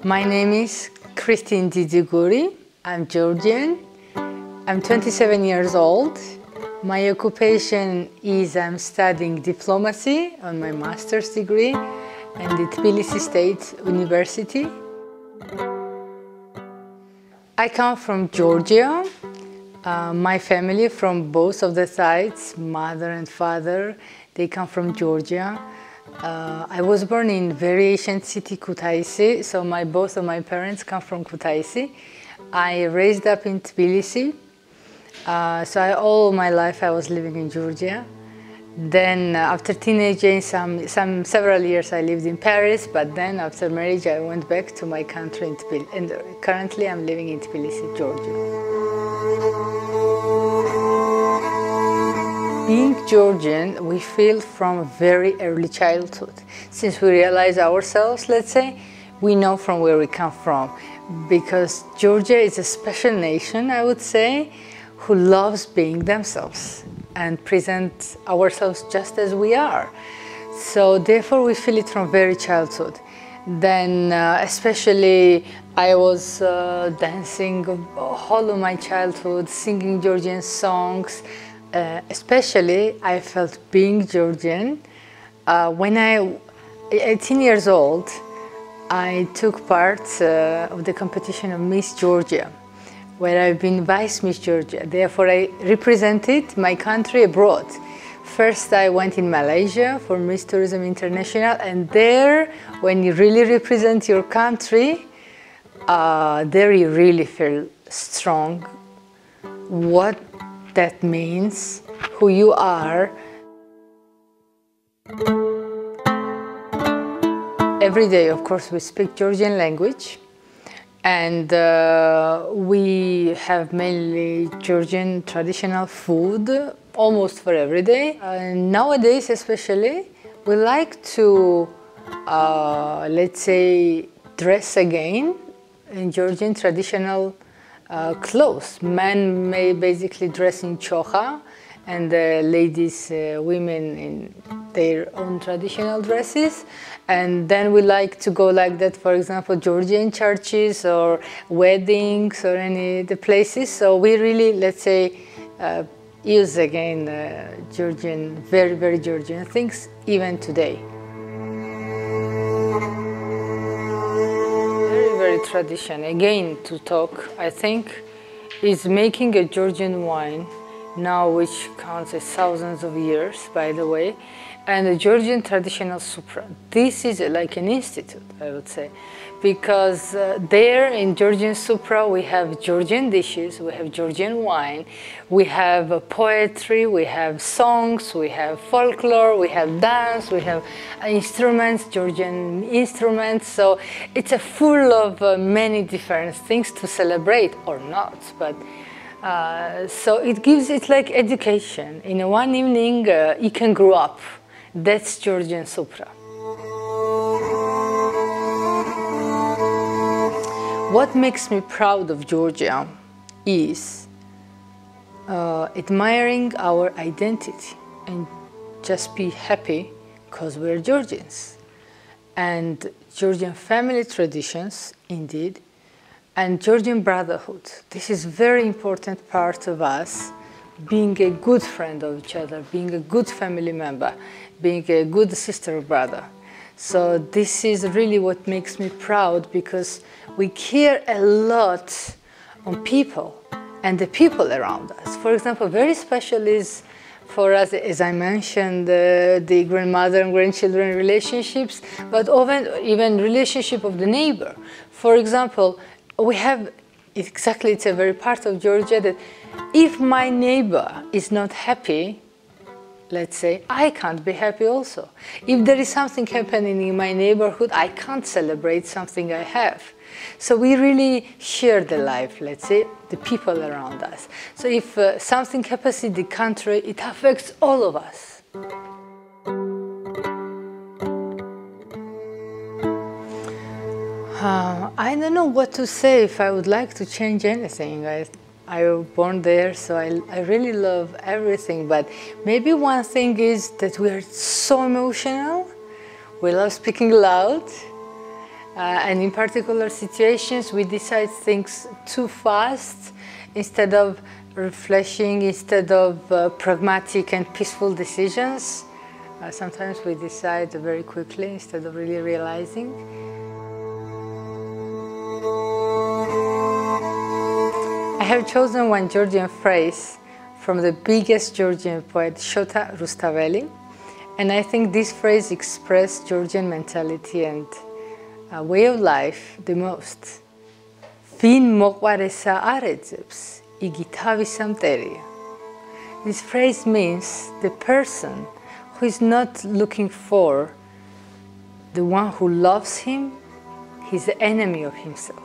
My name is Christine Diziguri. I'm Georgian. I'm 27 years old. My occupation is I'm studying diplomacy on my master's degree at the Tbilisi State University. I come from Georgia. My family from both of the sides, mother and father, they come from Georgia. I was born in very ancient city, Kutaisi, so both of my parents come from Kutaisi. I raised up in Tbilisi, so all my life I was living in Georgia. Then after teenage age, several years I lived in Paris, but then after marriage I went back to my country in Tbilisi, and currently I'm living in Tbilisi, Georgia. Being Georgian, we feel from very early childhood. Since we realize ourselves, let's say, we know from where we come from. Because Georgia is a special nation, I would say, who loves being themselves and present ourselves just as we are. So therefore we feel it from very childhood. Then especially I was dancing all of my childhood, singing Georgian songs. Especially I felt being Georgian when I 18 years old. I took part of the competition of Miss Georgia, where I've been Vice Miss Georgia. Therefore I represented my country abroad. First I went in Malaysia for Miss Tourism International, and there when you really represent your country, there you really feel strong what that means, who you are. Every day, of course, we speak Georgian language, and we have mainly Georgian traditional food almost for every day. Nowadays, especially, we like to, let's say, dress again in Georgian traditional clothes. Men may basically dress in chocha, and the ladies, women in their own traditional dresses. And then we like to go like that, for example, Georgian churches or weddings or any the places. So we really, let's say, use again Georgian, very, very Georgian things, even today. Very tradition, again to talk, I think, is making a Georgian wine now, which counts as thousands of years, by the way, and a Georgian traditional supra. This is like an institute, I would say, because there in Georgian supra we have Georgian dishes, we have Georgian wine, we have poetry, we have songs, we have folklore, we have dance, we have instruments, Georgian instruments. So it's a full of many different things to celebrate, or not, but so it's like education. In one evening you can grow up. That's Georgian supra. What makes me proud of Georgia is admiring our identity and just be happy because we're Georgians. And Georgian family traditions, indeed, and Georgian brotherhood. This is a very important part of us, being a good friend of each other, being a good family member, being a good sister or brother. So this is really what makes me proud, because we care a lot on people and the people around us. For example, very special is for us, as I mentioned, the grandmother and grandchildren relationships, but even relationship of the neighbor. For example, we have, exactly, it's a very part of Georgia that if my neighbor is not happy, let's say, I can't be happy also. If there is something happening in my neighborhood, I can't celebrate something I have. So we really share the life, let's say, the people around us. So if something happens in the country, it affects all of us. I don't know what to say if I would like to change anything. I was born there, so I really love everything. But maybe one thing is that we are so emotional. We love speaking loud. And in particular situations, we decide things too fast instead of refreshing, instead of pragmatic and peaceful decisions. Sometimes we decide very quickly instead of really realizing. I have chosen one Georgian phrase from the biggest Georgian poet, Shota Rustaveli, and I think this phrase expresses Georgian mentality and way of life the most. Vin moqvaresa aredzebs, igi tavisa mterია. This phrase means the person who is not looking for the one who loves him, he's the enemy of himself.